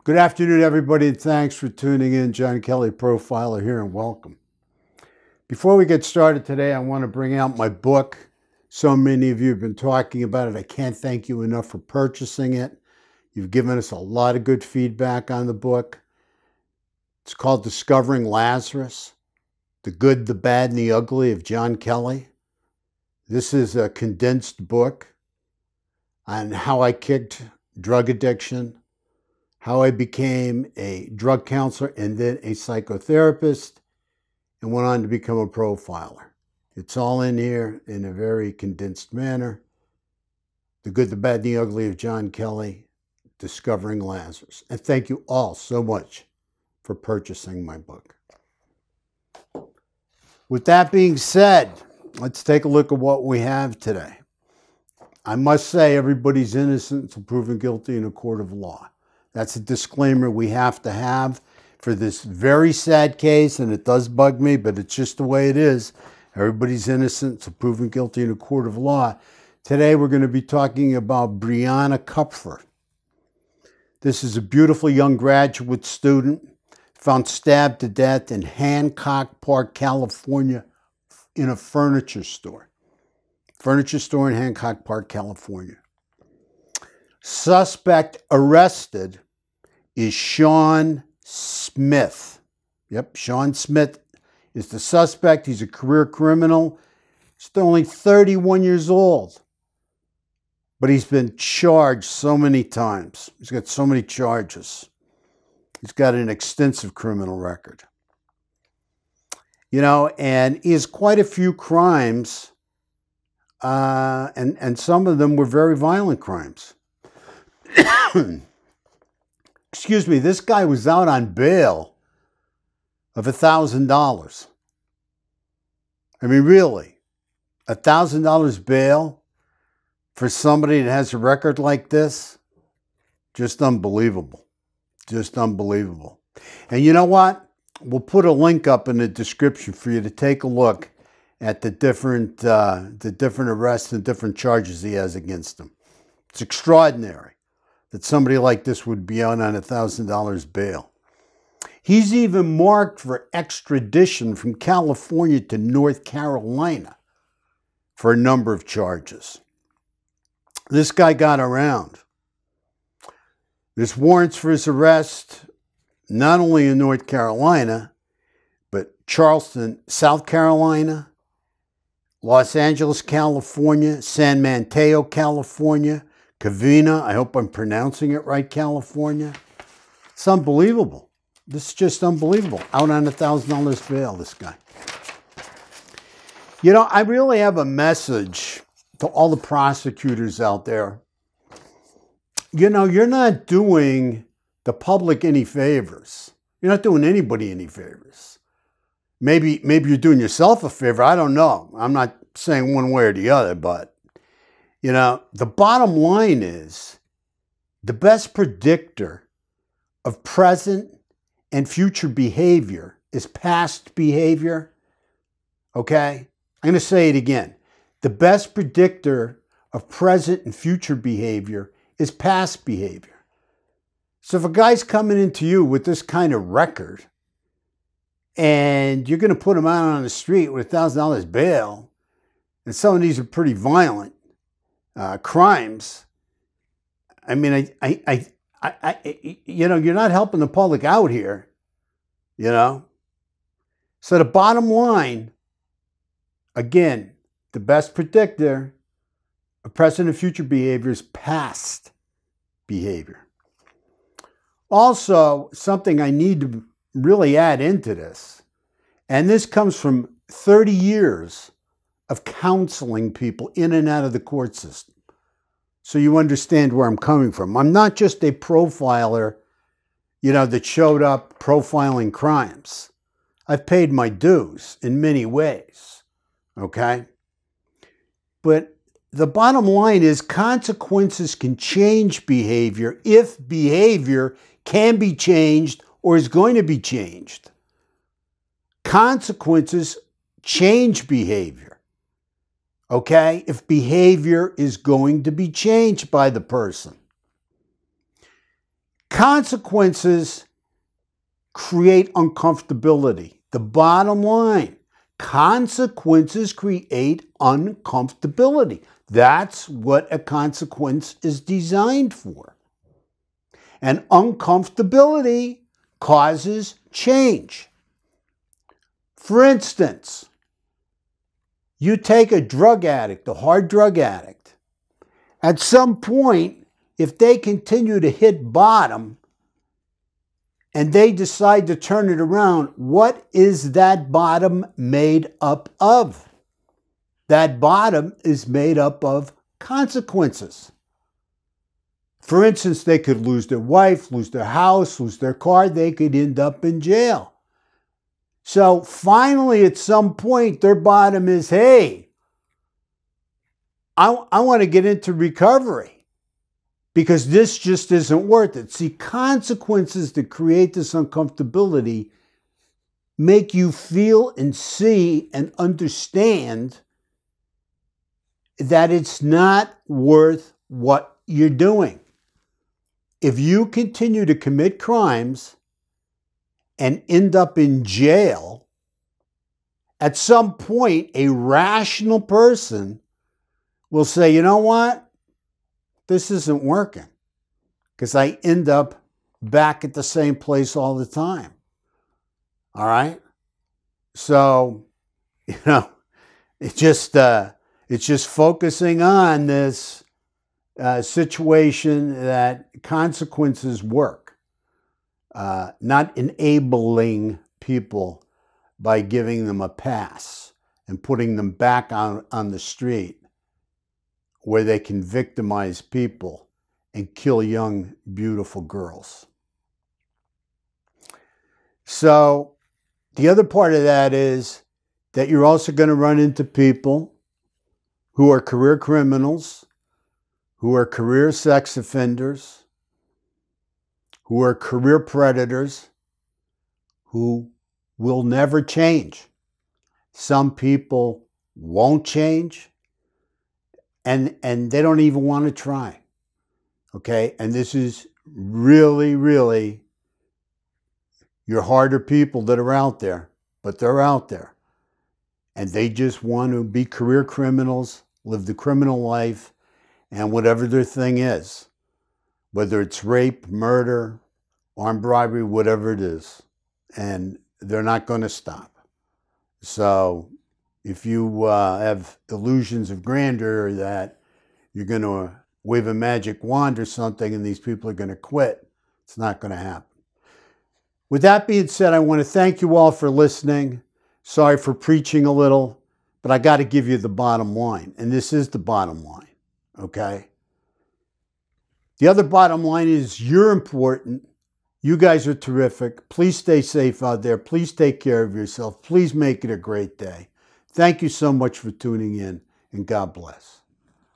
Good afternoon, everybody, and thanks for tuning in. John Kelly Profiler here, and welcome. Before we get started today, I want to bring out my book. So many of you have been talking about it. I can't thank you enough for purchasing it. You've given us a lot of good feedback on the book. It's called Discovering Lazarus, The Good, the Bad, and the Ugly of John Kelly. This is a condensed book on how I kicked drug addiction, how I became a drug counselor and then a psychotherapist, and went on to become a profiler. It's all in here in a very condensed manner. The Good, the Bad, and the Ugly of John Kelly, Discovering Lazarus. And thank you all so much for purchasing my book. With that being said, let's take a look at what we have today. I must say everybody's innocent until proven guilty in a court of law. That's a disclaimer we have to have for this very sad case, and it does bug me, but it's just the way it is. Everybody's innocent until proven guilty in a court of law. Today we're going to be talking about Brianna Kupfer. This is a beautiful young graduate student found stabbed to death in Hancock Park, California, in a furniture store. Furniture store in Hancock Park, California. Suspect arrested is Sean Smith. Yep, Sean Smith is the suspect. He's a career criminal. He's only 31 years old. But he's been charged so many times. He's got so many charges. He's got an extensive criminal record. You know, and he has quite a few crimes, and some of them were very violent crimes. Excuse me, this guy was out on bail of $1,000. I mean, really, $1,000 bail for somebody that has a record like this? Just unbelievable. Just unbelievable. And you know what? We'll put a link up in the description for you to take a look at the different arrests and different charges he has against him. It's extraordinary that somebody like this would be out on $1,000 bail. He's even marked for extradition from California to North Carolina for a number of charges. This guy got around. There's warrants for his arrest, not only in North Carolina, but Charleston, South Carolina, Los Angeles, California, San Mateo, California, Covina, I hope I'm pronouncing it right, California. It's unbelievable. This is just unbelievable. Out on $1,000 bail, this guy. You know, I really have a message to all the prosecutors out there. You know, you're not doing the public any favors. You're not doing anybody any favors. Maybe you're doing yourself a favor. I don't know. I'm not saying one way or the other, but you know, the bottom line is the best predictor of present and future behavior is past behavior. Okay? I'm going to say it again. The best predictor of present and future behavior is past behavior. So if a guy's coming into you with this kind of record and you're going to put him out on the street with $1,000 bail, and some of these are pretty violent crimes, I mean, you know, you're not helping the public out here, you know. So the bottom line, again, the best predictor of present and future behavior is past behavior. Also, something I need to really add into this, and this comes from 30 years of counseling people in and out of the court system. So you understand where I'm coming from. I'm not just a profiler, you know, that showed up profiling crimes. I've paid my dues in many ways, okay? But the bottom line is consequences can change behavior if behavior can be changed or is going to be changed. Consequences change behavior. Okay? If behavior is going to be changed by the person. Consequences create uncomfortability. The bottom line, consequences create uncomfortability. That's what a consequence is designed for. And uncomfortability causes change. For instance, you take a drug addict, a hard drug addict. At some point, if they continue to hit bottom and they decide to turn it around, what is that bottom made up of? That bottom is made up of consequences. For instance, they could lose their wife, lose their house, lose their car. They could end up in jail. So finally, at some point, their bottom is, hey, I want to get into recovery because this just isn't worth it. See, consequences that create this uncomfortability make you feel and see and understand that it's not worth what you're doing. If you continue to commit crimes and end up in jail, at some point, a rational person will say, you know what? This isn't working because I end up back at the same place all the time. All right? So, it's just focusing on this situation that consequences work, not enabling people by giving them a pass and putting them back on the street where they can victimize people and kill young, beautiful girls. So the other part of that is that you're also going to run into people who are career criminals, who are career sex offenders, who are career predators, who will never change. Some people won't change, and they don't even want to try. Okay? And this is really, really your harder people that are out there, but they're out there. And they just want to be career criminals, live the criminal life, and whatever their thing is, whether it's rape, murder, armed robbery, whatever it is. And they're not going to stop. So if you have illusions of grandeur that you're going to wave a magic wand or something and these people are going to quit, it's not going to happen. With that being said, I want to thank you all for listening. Sorry for preaching a little, but I got to give you the bottom line. And this is the bottom line, okay? The other bottom line is you're important. You guys are terrific. Please stay safe out there. Please take care of yourself. Please make it a great day. Thank you so much for tuning in, and God bless.